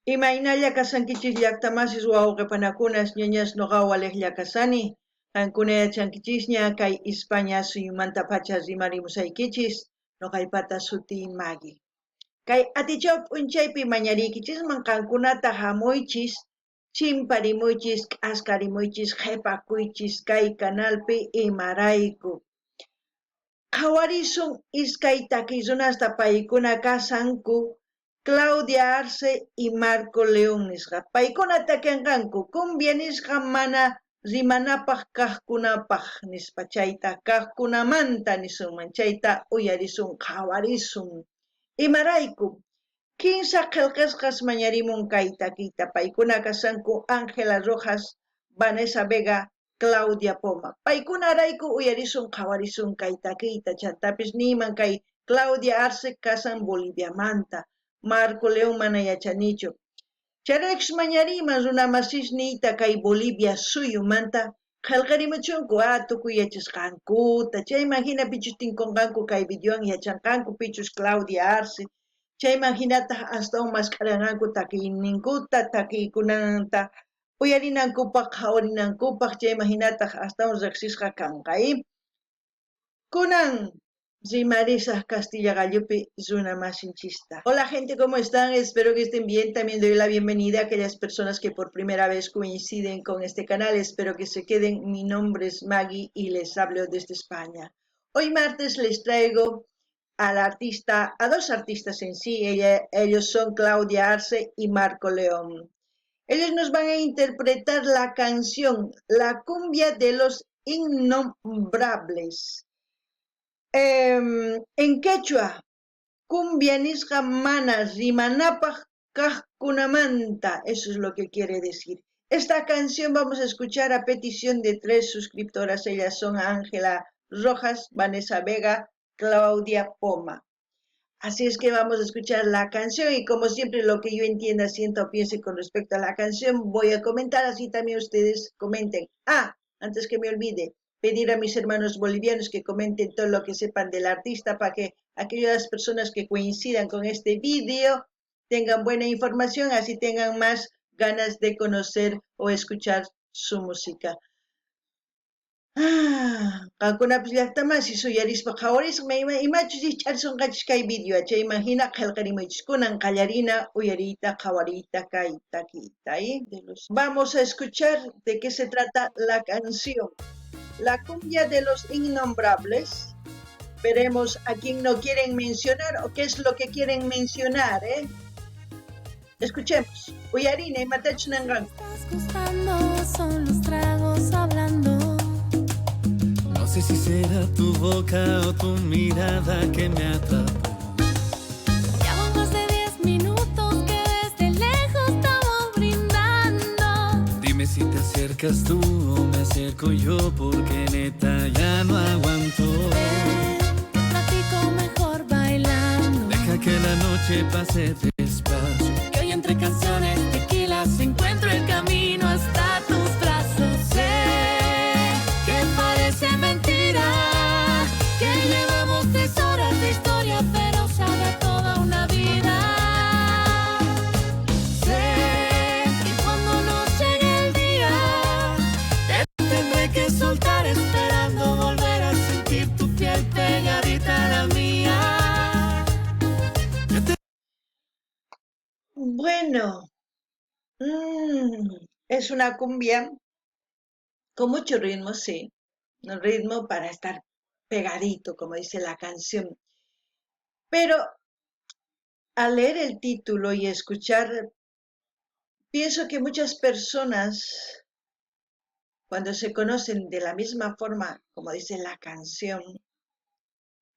Imaynalla kasankichis llaqtamasis wawqipanakunas ñañas noqawalej llakasani qankuna yachankichisña kay España suyumanta pacha rimarimusaykichis noqaypata suti Maggie. Kay atichaw p'unchaypi mañariykichisman qankunata hamuychis, chimparimuychis, k'askarimuychis, qhipakuychis kay kanalpi imarayku. Qhawarisun iskay takiy runasta paykuna kasanku Claudia Arce y Marco León nisqa. Paykuna takianqanku cumbia nisqa mana rimanapaq kaqkunapaq nispa chayta kaqkunamanta nisunman chayta uyarisun qhawarisun. Imarayku Kinsa qillqisqas mañarimun kay takiyta paykuna kasanku Ángela Rojas, Vanessa Vega, Claudia Poma. Paykunarayku uyarisun qhawarisun kay takiyta chantapis niman kay Claudia Arce kasan Boliviamanta, Marco León mana yachanichu. Chayraykis mañariman runa masisniyta kay Bolivia suyumanta qillqarimuchunku tukuy yachasqankuta chayman hina pichus tinkunqanku kay videowan yachanqanku pichus Claudia Arce chayman hinataq astawan maskhariranqanku takiyninkuta takiykunanta uyarinankupaq qhawarinankupaq chayman hinataq astawan riqsisqa kanqay kunan rimarisaq Castilla Gallupi runa masinchista. Hola gente, ¿cómo están? Espero que estén bien. También doy la bienvenida a aquellas personas que por primera vez coinciden con este canal. Espero que se queden. Mi nombre es Maggie y les hablo desde España. Hoy martes les traigo a dos artistas en sí. Ellos son Claudia Arce y Marco León. Ellos nos van a interpretar la canción La cumbia de los innombrables. En quechua, cumbia nisqa mana rimanapaq kaqkunamanta, eso es lo que quiere decir. Esta canción vamos a escuchar a petición de 3 suscriptoras, ellas son Ángela Rojas, Vanessa Vega, Claudia Poma. Así es que vamos a escuchar la canción y como siempre lo que yo entienda, sienta o piense con respecto a la canción voy a comentar, así también ustedes comenten. Antes que me olvide, pedir a mis hermanos bolivianos que comenten todo lo que sepan del artista para que aquellas personas que coincidan con este vídeo tengan buena información, así tengan más ganas de conocer o escuchar su música. Qankunapis llaqtamasi suyarispa qhawarisqa imachus charisunqachis kay video chayman hina qillqarimunchis kunan qallarina uyariyta qhawariyta kay takiyta. Vamos a escuchar de qué se trata la canción. La cumbia de los innombrables. Veremos a quién no quieren mencionar o qué es lo que quieren mencionar, Escuchemos. Uyarina y matachnangan. Estás gustando, son los tragos hablando. No sé si será tu boca o tu mirada que me atrapó. Ya van más de 10 minutos que desde lejos estamos brindando. Dime si te acercas tú o me acerco yo, porque neta ya no aguanto. Que platico mejor bailando. Deja que la noche pase despacio. Y hoy entre canciones, tequilas, encuentro el camino hasta tus brazos. Sé que parece mentira que llevamos 3 horas de historia, pero sabe toda una vida. Sé que cuando nos llegue el día, te tendré que soltar esperando volver a sentir tu piel pegadita a la mía. Bueno, es una cumbia con mucho ritmo, sí. Un ritmo para estar pegadito, como dice la canción. Pero al leer el título y escuchar, pienso que muchas personas, cuando se conocen de la misma forma, como dice la canción,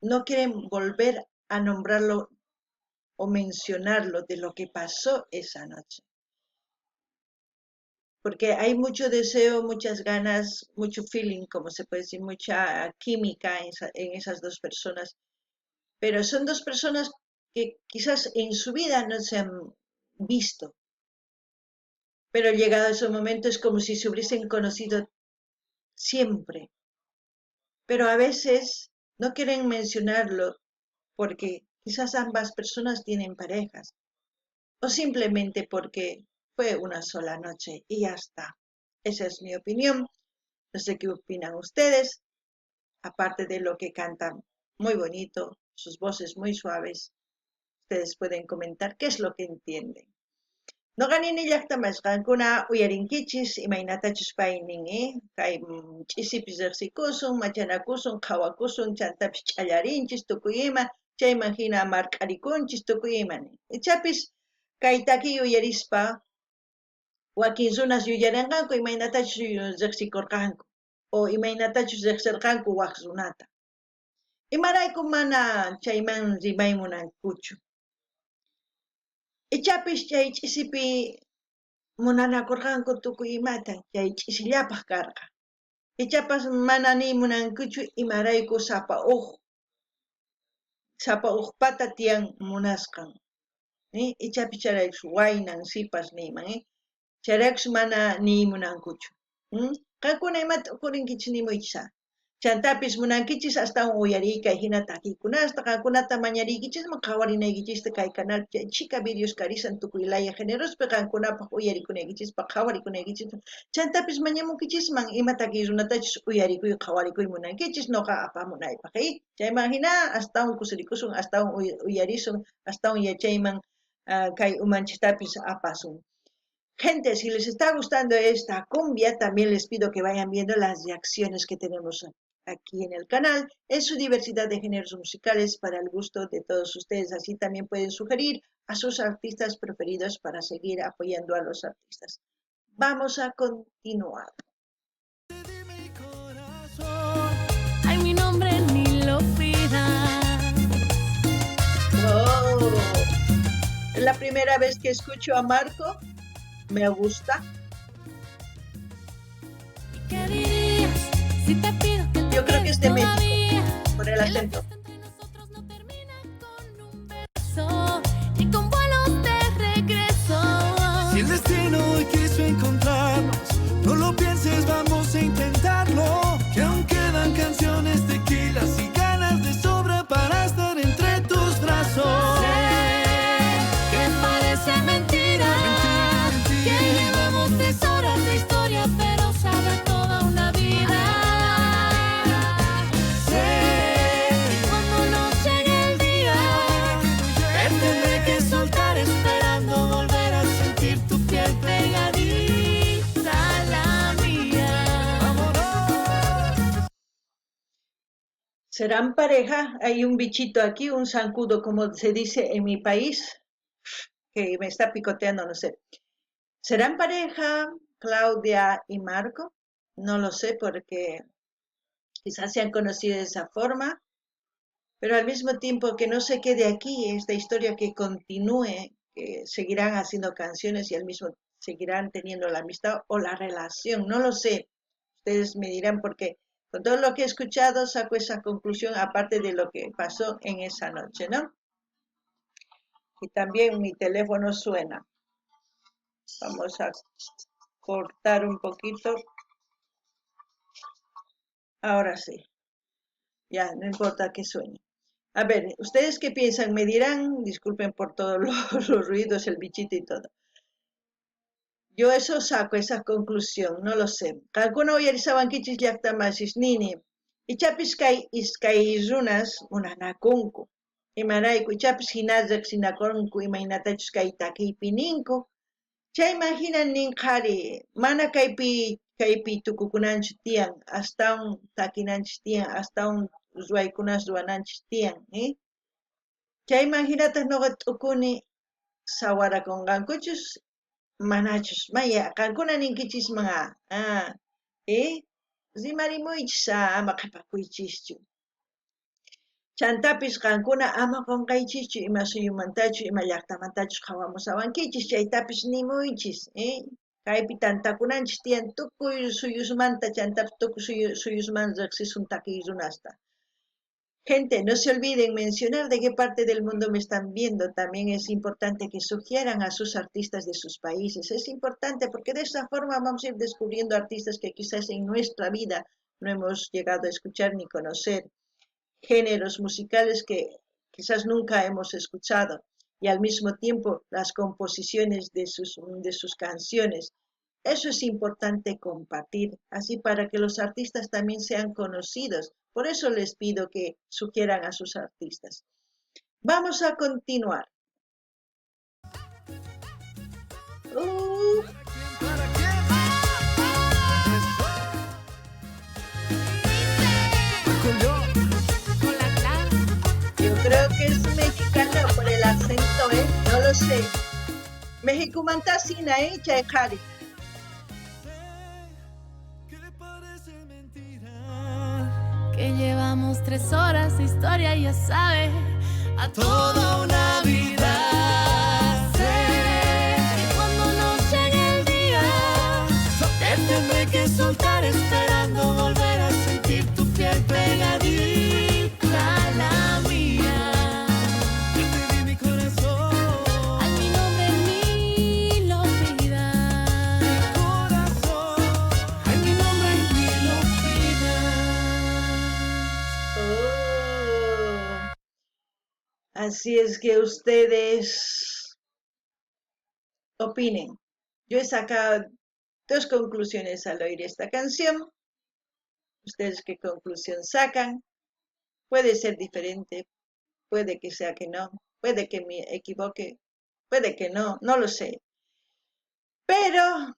no quieren volver a nombrarlo o mencionarlo de lo que pasó esa noche. Porque hay mucho deseo, muchas ganas, mucho feeling, como se puede decir, mucha química en esas dos personas. Pero son dos personas que quizás en su vida no se han visto. Pero llegado ese momento es como si se hubiesen conocido siempre. Pero a veces no quieren mencionarlo porque quizás ambas personas tienen parejas. o simplemente porque fue una sola noche y ya está. Esa es mi opinión. No sé qué opinan ustedes, aparte de lo que cantan muy bonito, sus voces muy suaves. Ustedes pueden comentar qué es lo que entienden. Noqanini llaqtamasqankuna uyarinkichis imaynatachus paynin, kay ch'isipis riqsikusun, machanakusun, qhawakusun, chantapis ch'allarinchis tukuy ima, chayman hina mark'arikunchis tukuy imani. Ichapis kay takiy uyarispa wakin runas yuyarinqanku imaynatachus riqsikurqanku o imaynatachus riqsirqanku waq runata. Imarayku mana chayman rimaymunankuchu. Ichapis chay ch'isipi munanakurqanku tukuy imata chay ch'isillapaq karqa. Ichapas mana nimunankuchu imarayku sapa uqpata tiyan munasqan. Ichapis charaykus waynan sipas niyman. Charaykus mana nimunankuchu. Qankuna imata uqurinkichis nimuychisa. Chantapis munankichis astawan uyariykay hina takiykunasta qankunata mañariykichisman qhawarinaykichista kay canal chika videos karisan tukuy laya generospi qankunapaq uyarikunaykichista qhawarikunaykichispa chantapis mañamunkichisman ima takiy runatachus uyarikuy qhawarikuy munankichis noqa apamunaypaq. Chayman hina astawan kusirikusun, astawan uyarisun, astawan yachayman kay umanchistapis apasun. Gente, si les está gustando esta cumbia, también les pido que vayan viendo las reacciones que tenemos aquí en el canal, en su diversidad de géneros musicales para el gusto de todos ustedes. Así también pueden sugerir a sus artistas preferidos para seguir apoyando a los artistas. Vamos a continuar. Ay, mi nombre ni lo pidas. Oh, es la primera vez que escucho a Marco. Me gusta. ¿Qué dirías si te pido que te Yo creo que es de México, por el que la acento. fiesta entre nosotros no termina con un beso ni con vuelos de regreso? Si el destino hoy quiso encontrarnos, no lo pienses, vamos a intentarlo. Que aún quedan canciones, tequilas y ganas de sobra para estar entre tus brazos. Sé que parece mentira, que llevamos 3 horas de historia, pero sabe toda una vida. Sé que cuando nos llegue el día, te tendré que soltar esperando volver a sentir tu piel pegadita a la mía. ¿Serán pareja? Hay un bichito aquí, un zancudo, como se dice en mi país, que me está picoteando, no sé. ¿Serán pareja Claudia y Marco? No lo sé porque quizás se han conocido de esa forma, pero al mismo tiempo que no se quede aquí esta historia, que continúe, que seguirán haciendo canciones y al mismo seguirán teniendo la amistad o la relación, no lo sé. Ustedes me dirán porque con todo lo que he escuchado saco esa conclusión aparte de lo que pasó en esa noche, ¿no? Y también mi teléfono suena. Vamos a cortar un poquito. Ahora sí. Ya, no importa que suene. A ver, ¿ustedes qué piensan? Me dirán, disculpen por todos los ruidos, el bichito y todo. Yo eso saco, esa conclusión, no lo sé. Alguna uyarisawankichis llaqtamasis nini. Ichapis kay iskay runas munanakunku. Imarayku ichapis hinasaq sinakunku imaynatachus kay takiypi ninku. Chayman hina ninqari, mana kaypi tukukunanchis tiyan, astawan takinanchis tiyan, astawan ruwaykunas ruwananchis tiyan, Chayman hinataq nuqa t'ukuni sawarakunqankuchus, manachus, maya, qankuna ninkichisman, rimarimuychis, ama qhapakuychischu. Chantapis qankuna ama qunqaychischu, ima suyumantachu, ima llaqtamantachus hawamusawankichis, chaytapis nimuychis, kaypi tantakunanchis tiyan tukuy suyusmanta, chantapis tukuy suyusman riqsisun takiy runasta. Gente, no se olviden mencionar de qué parte del mundo me están viendo. También es importante que sugieran a sus artistas de sus países. Es importante porque de esa forma vamos a ir descubriendo artistas que quizás en nuestra vida no hemos llegado a escuchar ni conocer. Géneros musicales que quizás nunca hemos escuchado. y al mismo tiempo las composiciones de sus canciones. Eso es importante compartir, así para que los artistas también sean conocidos. Por eso les pido que sugieran a sus artistas. Vamos a continuar. Yo creo que es mexicano por el acento, no lo sé. México mantasina, Chayjari. Que llevamos 3 horas de historia, ya sabe, a toda una vida. Sé que cuando nos llegue el día, te tendré que soltar esperando volver a sentir tu piel pegadita a la mía. Yo te di mi corazón, Ay, mi nombre ni lo pidas. mi corazón. Ay, mi nombre ni lo pidas. Oh. Así es que ustedes opinen. Yo he sacado 2 conclusiones al oír esta canción. ¿Ustedes qué conclusión sacan? Puede ser diferente, puede que sea que no, puede que me equivoque, puede que no, no lo sé. Pero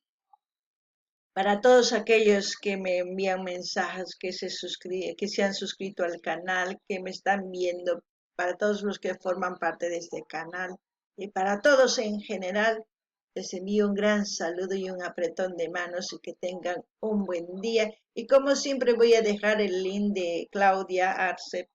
para todos aquellos que me envían mensajes, que se han suscrito al canal, que me están viendo, para todos los que forman parte de este canal y para todos en general, les envío un gran saludo y un apretón de manos y que tengan un buen día. Y como siempre voy a dejar el link de Claudia Arce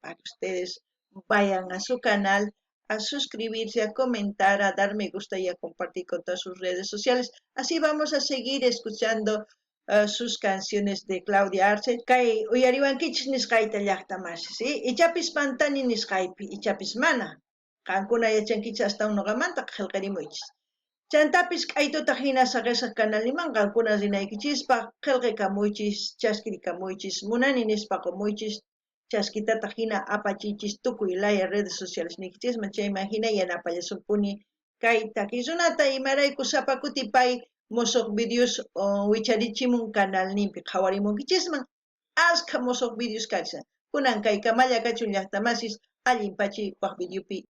para que ustedes vayan a su canal, a suscribirse, a comentar, a dar me gusta y a compartir con todas sus redes sociales. Así vamos a seguir escuchando sus canciones de Claudia Arce. Kay uyariwankichis nisqayta llaqtamasi, ¿sí? Ichapis pantani nisqaypi, ichapis mana. Qankuna yachankichis hasta unuqamanta qillqarimuychis. Chantapis k'aytuta hina saqisaq kanaliman qankuna rinaykichispa qillqikamuychis, chaskirikamuychis, munani nispa qumuychis, chaskitata hina apachichis tukuy laya redes sociales nikichisman chayman hina yanapallasupuni kay takirunata imarayku sapakutipay musuq videos wicharichimun canalninpi qhawarimunkichisman ashka musuq videos karishan kunan kay kamalla kachun llaqtamasis allin pachi waq videopi